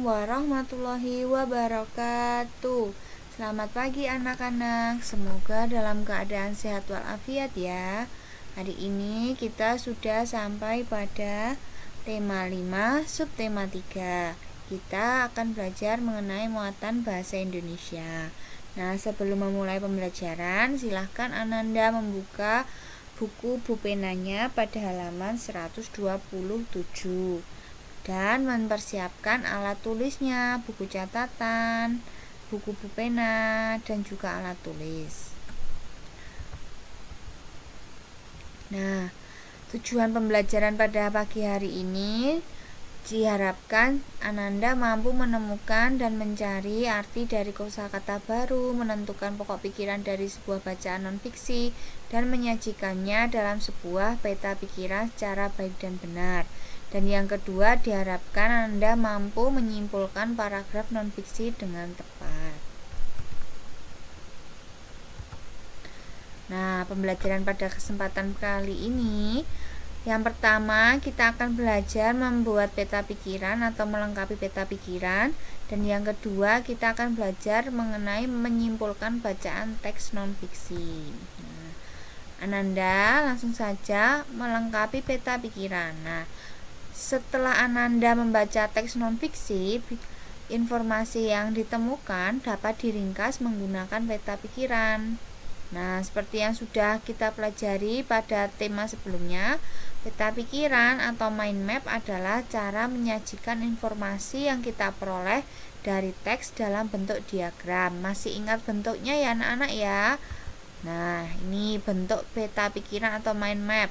Assalamualaikum warahmatullahi wabarakatuh. Selamat pagi anak-anak. Semoga dalam keadaan sehat walafiat ya. Hari ini kita sudah sampai pada tema 5, subtema 3. Kita akan belajar mengenai muatan bahasa Indonesia. Nah, sebelum memulai pembelajaran, silahkan Ananda membuka buku bupenanya pada halaman 127 dan mempersiapkan alat tulisnya, buku catatan, buku pulpena, dan juga alat tulis. Nah, tujuan pembelajaran pada pagi hari ini diharapkan Ananda mampu menemukan dan mencari arti dari kosakata baru, menentukan pokok pikiran dari sebuah bacaan non-fiksi, dan menyajikannya dalam sebuah peta pikiran secara baik dan benar. Dan yang kedua, diharapkan Anda mampu menyimpulkan paragraf non-fiksi dengan tepat. Nah, pembelajaran pada kesempatan kali ini, yang pertama kita akan belajar membuat peta pikiran atau melengkapi peta pikiran. Dan yang kedua, kita akan belajar mengenai menyimpulkan bacaan teks non-fiksi. Nah, Ananda langsung saja melengkapi peta pikiran. Nah, setelah Ananda membaca teks non-fiksi, informasi yang ditemukan dapat diringkas menggunakan peta pikiran. Nah, seperti yang sudah kita pelajari pada tema sebelumnya, peta pikiran atau mind map adalah cara menyajikan informasi yang kita peroleh dari teks dalam bentuk diagram. Masih ingat bentuknya ya anak-anak ya? Nah, ini bentuk peta pikiran atau mind map.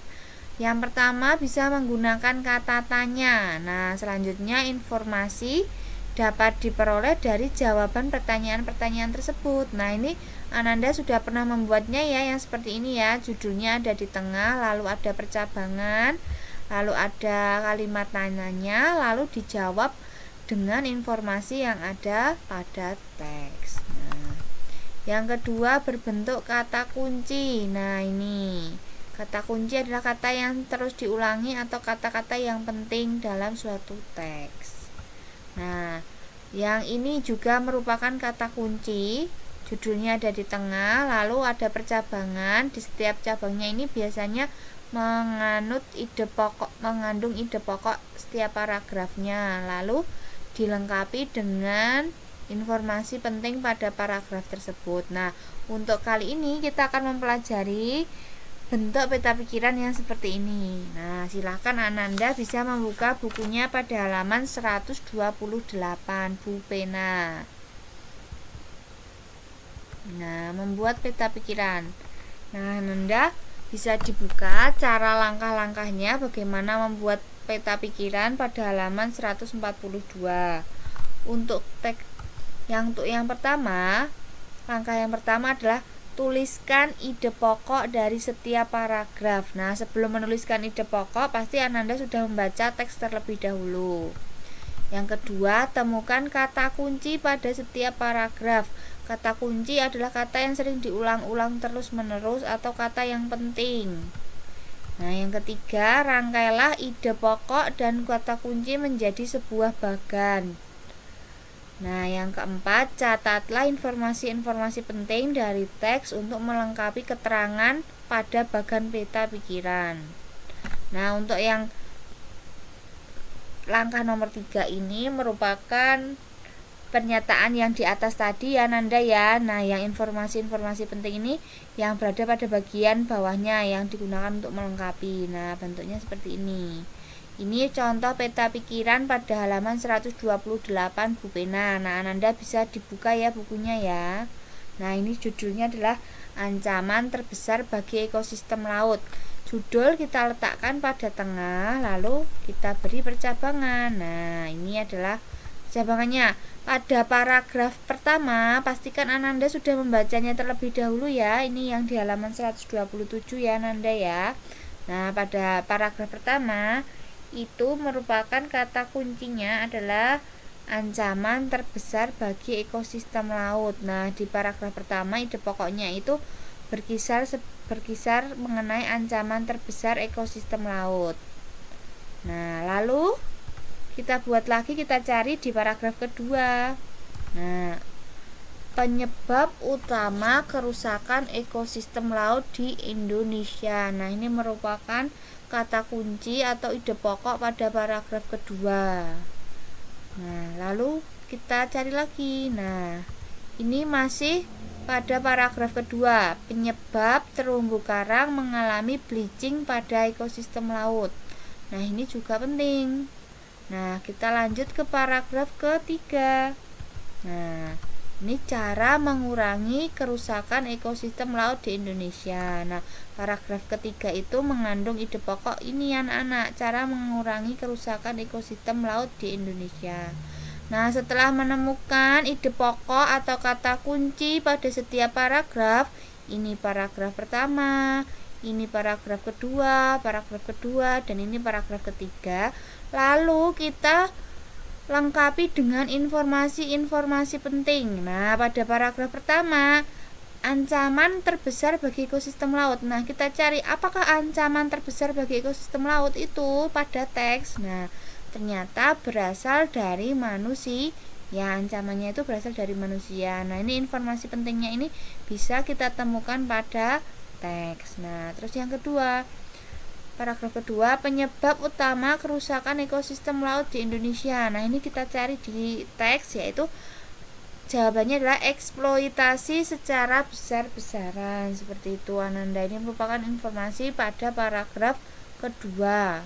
Yang pertama bisa menggunakan kata tanya. Nah, selanjutnya informasi dapat diperoleh dari jawaban pertanyaan-pertanyaan tersebut. Nah, ini Ananda sudah pernah membuatnya ya, yang seperti ini ya. Judulnya ada di tengah, lalu ada percabangan, lalu ada kalimat tanyanya, lalu dijawab dengan informasi yang ada pada teks. Nah, yang kedua berbentuk kata kunci. Nah, ini kata kunci adalah kata yang terus diulangi atau kata-kata yang penting dalam suatu teks. Nah, yang ini juga merupakan kata kunci. Judulnya ada di tengah, lalu ada percabangan. Di setiap cabangnya ini biasanya mengandung ide pokok setiap paragrafnya, lalu dilengkapi dengan informasi penting pada paragraf tersebut. Nah, untuk kali ini kita akan mempelajari bentuk peta pikiran yang seperti ini. Nah, silahkan Ananda bisa membuka bukunya pada halaman 128, pulpena. Nah, membuat peta pikiran. Nah, Ananda bisa dibuka cara langkah-langkahnya bagaimana membuat peta pikiran pada halaman 142. Untuk yang pertama, langkah yang pertama adalah tuliskan ide pokok dari setiap paragraf. Nah, sebelum menuliskan ide pokok, pasti Ananda sudah membaca teks terlebih dahulu. Yang kedua, temukan kata kunci pada setiap paragraf. Kata kunci adalah kata yang sering diulang-ulang terus-menerus atau kata yang penting. Nah, yang ketiga, rangkailah ide pokok dan kata kunci menjadi sebuah bagan. Nah, yang keempat, catatlah informasi-informasi penting dari teks untuk melengkapi keterangan pada bagan peta pikiran. Nah, untuk yang langkah nomor 3 ini merupakan pernyataan yang di atas tadi ya Nanda ya. Nah, yang informasi-informasi penting ini yang berada pada bagian bawahnya yang digunakan untuk melengkapi. Nah, bentuknya seperti ini. Ini contoh peta pikiran pada halaman 128 pulpena. Nah, Ananda bisa dibuka ya bukunya ya. Nah, ini judulnya adalah ancaman terbesar bagi ekosistem laut. Judul kita letakkan pada tengah, lalu kita beri percabangan. Nah, ini adalah percabangannya. Pada paragraf pertama, pastikan Ananda sudah membacanya terlebih dahulu ya. Ini yang di halaman 127 ya Ananda ya. Nah, pada paragraf pertama itu merupakan kata kuncinya adalah ancaman terbesar bagi ekosistem laut. Nah, di paragraf pertama ide pokoknya itu berkisar mengenai ancaman terbesar ekosistem laut. Nah, lalu Kita buat lagi, kita cari di paragraf kedua. Nah, penyebab utama kerusakan ekosistem laut di Indonesia. Nah, ini merupakan kata kunci atau ide pokok pada paragraf kedua. Nah, lalu kita cari lagi. Nah, ini masih pada paragraf kedua, penyebab terumbu karang mengalami bleaching pada ekosistem laut. Nah, ini juga penting. Nah, kita lanjut ke paragraf ketiga. Nah, ini cara mengurangi kerusakan ekosistem laut di Indonesia. Nah, paragraf ketiga itu mengandung ide pokok ini anak-anak, cara mengurangi kerusakan ekosistem laut di Indonesia. Nah, setelah menemukan ide pokok atau kata kunci pada setiap paragraf, ini paragraf pertama, ini paragraf kedua, dan ini paragraf ketiga. Lalu kita lengkapi dengan informasi-informasi penting. Nah, pada paragraf pertama, ancaman terbesar bagi ekosistem laut. Nah, kita cari apakah ancaman terbesar bagi ekosistem laut itu pada teks. Nah, ternyata berasal dari manusia. Ya, ancamannya itu berasal dari manusia. Nah, ini informasi pentingnya ini bisa kita temukan pada teks. Nah, terus yang kedua, paragraf kedua, penyebab utama kerusakan ekosistem laut di Indonesia. Nah, ini kita cari di teks, yaitu jawabannya adalah eksploitasi secara besar-besaran. Seperti itu Ananda. Ini merupakan informasi pada paragraf kedua.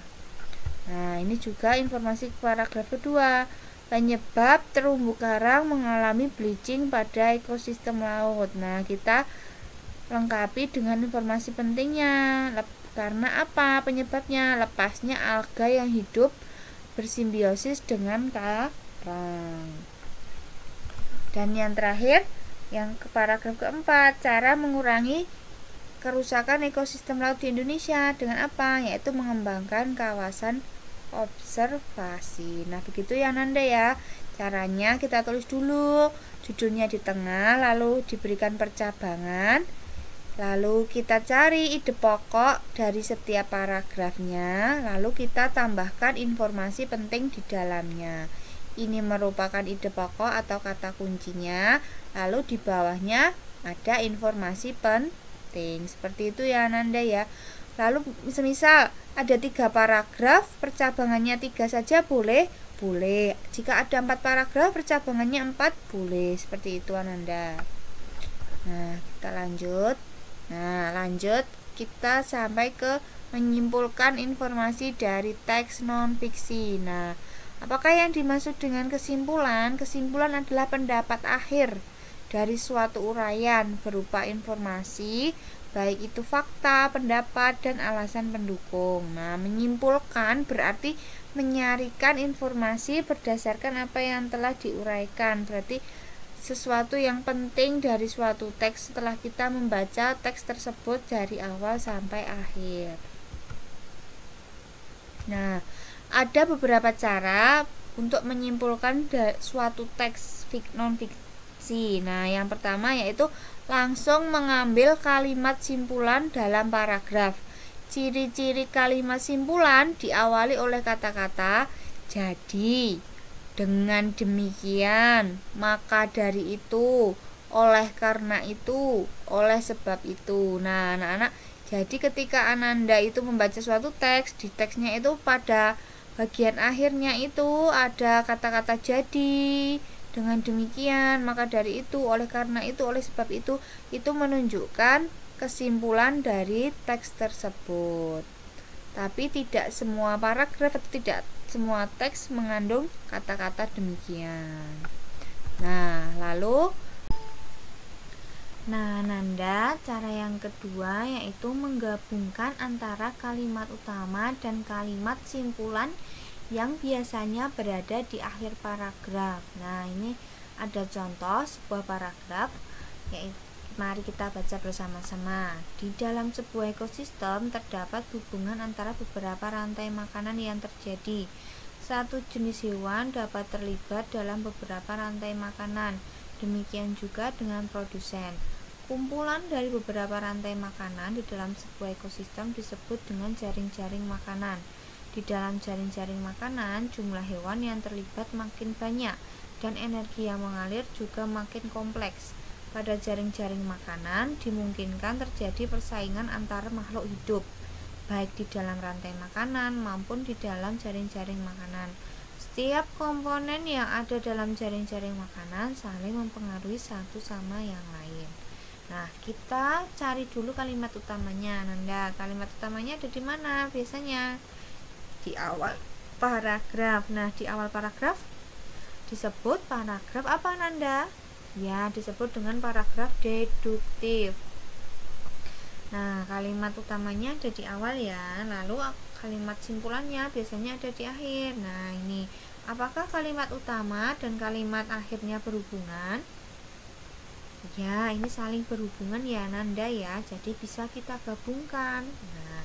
Nah, ini juga informasi paragraf kedua. Penyebab terumbu karang mengalami bleaching pada ekosistem laut. Nah, kita lengkapi dengan informasi pentingnya. Karena apa penyebabnya? Lepasnya alga yang hidup bersimbiosis dengan karang. Dan yang terakhir, yang ke paragraf keempat, cara mengurangi kerusakan ekosistem laut di Indonesia dengan apa? Yaitu mengembangkan kawasan observasi. Nah, begitu ya Nanda ya. Caranya kita tulis dulu judulnya di tengah, lalu diberikan percabangan, lalu kita cari ide pokok dari setiap paragrafnya, lalu kita tambahkan informasi penting di dalamnya. Ini merupakan ide pokok atau kata kuncinya, lalu di bawahnya ada informasi penting. Seperti itu ya Nanda ya. Lalu semisal ada 3 paragraf, percabangannya 3 saja boleh? Boleh. Jika ada 4 paragraf, percabangannya 4 boleh. Seperti itu Ananda. Nah, kita lanjut. Kita sampai ke menyimpulkan informasi dari teks non-fiksi. Nah, apakah yang dimaksud dengan kesimpulan? Kesimpulan adalah pendapat akhir dari suatu uraian berupa informasi, baik itu fakta, pendapat, dan alasan pendukung. Nah, menyimpulkan berarti menyarikan informasi berdasarkan apa yang telah diuraikan. Berarti sesuatu yang penting dari suatu teks setelah kita membaca teks tersebut dari awal sampai akhir. Nah, ada beberapa cara untuk menyimpulkan suatu teks non-fiksi. Nah, yang pertama yaitu langsung mengambil kalimat simpulan dalam paragraf. Ciri-ciri kalimat simpulan diawali oleh kata-kata jadi, dengan demikian, maka dari itu, oleh karena itu, oleh sebab itu. Nah, anak-anak, jadi ketika Ananda itu membaca suatu teks, di teksnya itu pada bagian akhirnya itu ada kata-kata jadi, dengan demikian, maka dari itu, oleh karena itu, oleh sebab itu menunjukkan kesimpulan dari teks tersebut. Tapi tidak semua paragraf atau tidak semua teks mengandung kata-kata demikian. Nah, Nanda, cara yang kedua yaitu menggabungkan antara kalimat utama dan kalimat simpulan yang biasanya berada di akhir paragraf. Nah, ini ada contoh sebuah paragraf, yaitu mari kita baca bersama-sama. Di dalam sebuah ekosistem terdapat hubungan antara beberapa rantai makanan yang terjadi. Satu jenis hewan dapat terlibat dalam beberapa rantai makanan. Demikian juga dengan produsen. Kumpulan dari beberapa rantai makanan di dalam sebuah ekosistem disebut dengan jaring-jaring makanan. Di dalam jaring-jaring makanan, jumlah hewan yang terlibat makin banyak dan energi yang mengalir juga makin kompleks. Pada jaring-jaring makanan, dimungkinkan terjadi persaingan antar makhluk hidup, baik di dalam rantai makanan maupun di dalam jaring-jaring makanan. Setiap komponen yang ada dalam jaring-jaring makanan saling mempengaruhi satu sama yang lain. Nah, kita cari dulu kalimat utamanya, Nanda. Kalimat utamanya ada di mana biasanya? Di awal paragraf. Nah, di awal paragraf disebut paragraf apa, Nanda? Ya, disebut dengan paragraf deduktif. Nah, kalimat utamanya ada di awal ya, lalu kalimat simpulannya biasanya ada di akhir. Nah, ini apakah kalimat utama dan kalimat akhirnya berhubungan? Ya, ini saling berhubungan ya, Nanda ya. Jadi bisa kita gabungkan. Nah,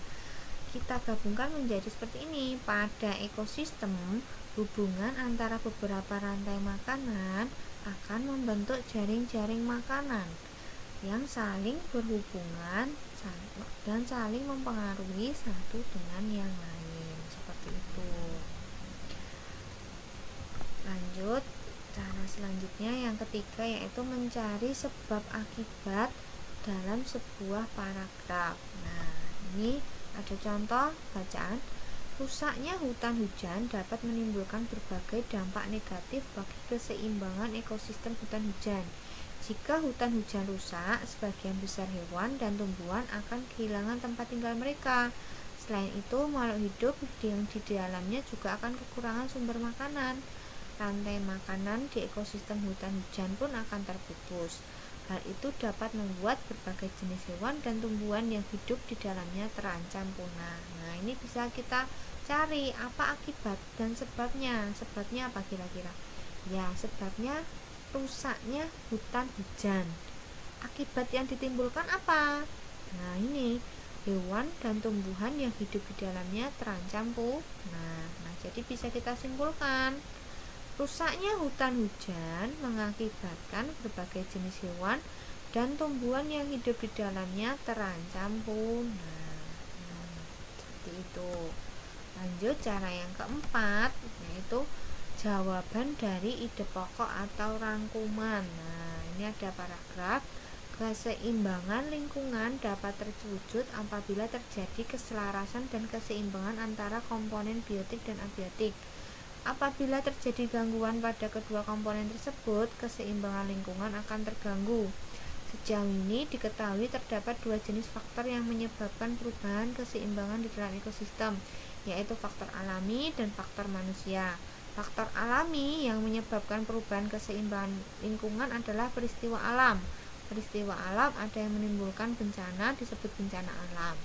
kita gabungkan menjadi seperti ini. Pada ekosistem, hubungan antara beberapa rantai makanan akan membentuk jaring-jaring makanan yang saling berhubungan dan saling mempengaruhi satu dengan yang lain, seperti itu. Lanjut, cara selanjutnya yang ketiga yaitu mencari sebab akibat dalam sebuah paragraf. Nah, ini ada contoh bacaan. Rusaknya hutan hujan dapat menimbulkan berbagai dampak negatif bagi keseimbangan ekosistem hutan hujan. Jika hutan hujan rusak, sebagian besar hewan dan tumbuhan akan kehilangan tempat tinggal mereka. Selain itu, makhluk hidup yang di dalamnya juga akan kekurangan sumber makanan. Rantai makanan di ekosistem hutan hujan pun akan terputus. Hal itu dapat membuat berbagai jenis hewan dan tumbuhan yang hidup di dalamnya terancam punah. Nah, ini bisa kita cari apa akibat dan sebabnya. Sebabnya apa kira-kira? Ya, sebabnya rusaknya hutan hujan. Akibat yang ditimbulkan apa? Nah, ini hewan dan tumbuhan yang hidup di dalamnya terancam punah. Nah, jadi bisa kita simpulkan, rusaknya hutan hujan mengakibatkan berbagai jenis hewan dan tumbuhan yang hidup di dalamnya terancam punah. Nah, seperti itu. Lanjut, cara yang keempat yaitu jawaban dari ide pokok atau rangkuman. Nah, ini ada paragraf. Keseimbangan lingkungan dapat terwujud apabila terjadi keselarasan dan keseimbangan antara komponen biotik dan abiotik. Apabila terjadi gangguan pada kedua komponen tersebut, keseimbangan lingkungan akan terganggu. Sejauh ini diketahui terdapat dua jenis faktor yang menyebabkan perubahan keseimbangan di dalam ekosistem, yaitu faktor alami dan faktor manusia. Faktor alami yang menyebabkan perubahan keseimbangan lingkungan adalah peristiwa alam. Peristiwa alam ada yang menimbulkan bencana disebut bencana alam.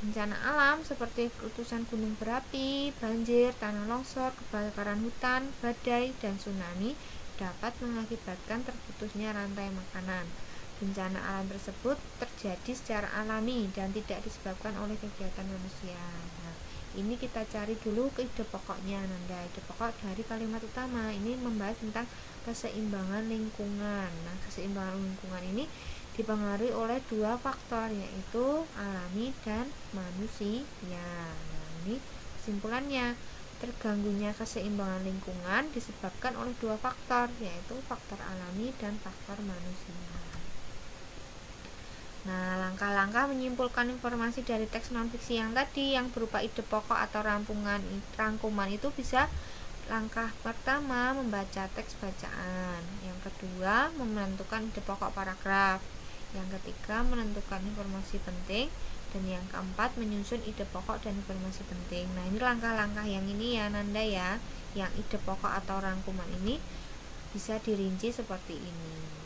Bencana alam seperti letusan gunung berapi, banjir, tanah longsor, kebakaran hutan, badai, dan tsunami dapat mengakibatkan terputusnya rantai makanan. Bencana alam tersebut terjadi secara alami dan tidak disebabkan oleh kegiatan manusia. Nah, ini kita cari dulu ke ide pokoknya, Nanda. Ide pokok dari kalimat utama ini membahas tentang keseimbangan lingkungan. Nah, keseimbangan lingkungan ini dipengaruhi oleh dua faktor, yaitu alami dan manusia. Nah, ini kesimpulannya, terganggunya keseimbangan lingkungan disebabkan oleh dua faktor, yaitu faktor alami dan faktor manusia. Nah, langkah-langkah menyimpulkan informasi dari teks non-fiksi yang tadi yang berupa ide pokok atau rangkuman itu bisa: langkah pertama, membaca teks bacaan. Yang kedua, menentukan ide pokok paragraf. Yang ketiga, menentukan informasi penting. Dan yang keempat, menyusun ide pokok dan informasi penting. Nah, ini langkah-langkah yang ini ya, Nanda ya. Yang ide pokok atau rangkuman ini bisa dirinci seperti ini.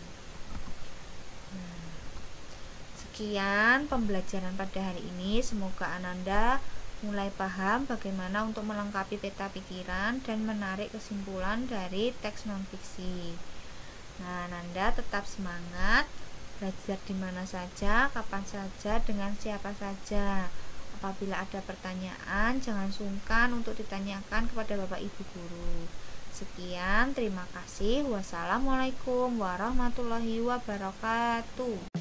Sekian pembelajaran pada hari ini. Semoga Ananda mulai paham bagaimana untuk melengkapi peta pikiran dan menarik kesimpulan dari teks non-fiksi. Nah, Ananda tetap semangat, belajar di mana saja, kapan saja, dengan siapa saja. Apabila ada pertanyaan, jangan sungkan untuk ditanyakan kepada Bapak Ibu Guru. Sekian, terima kasih. Wassalamualaikum warahmatullahi wabarakatuh.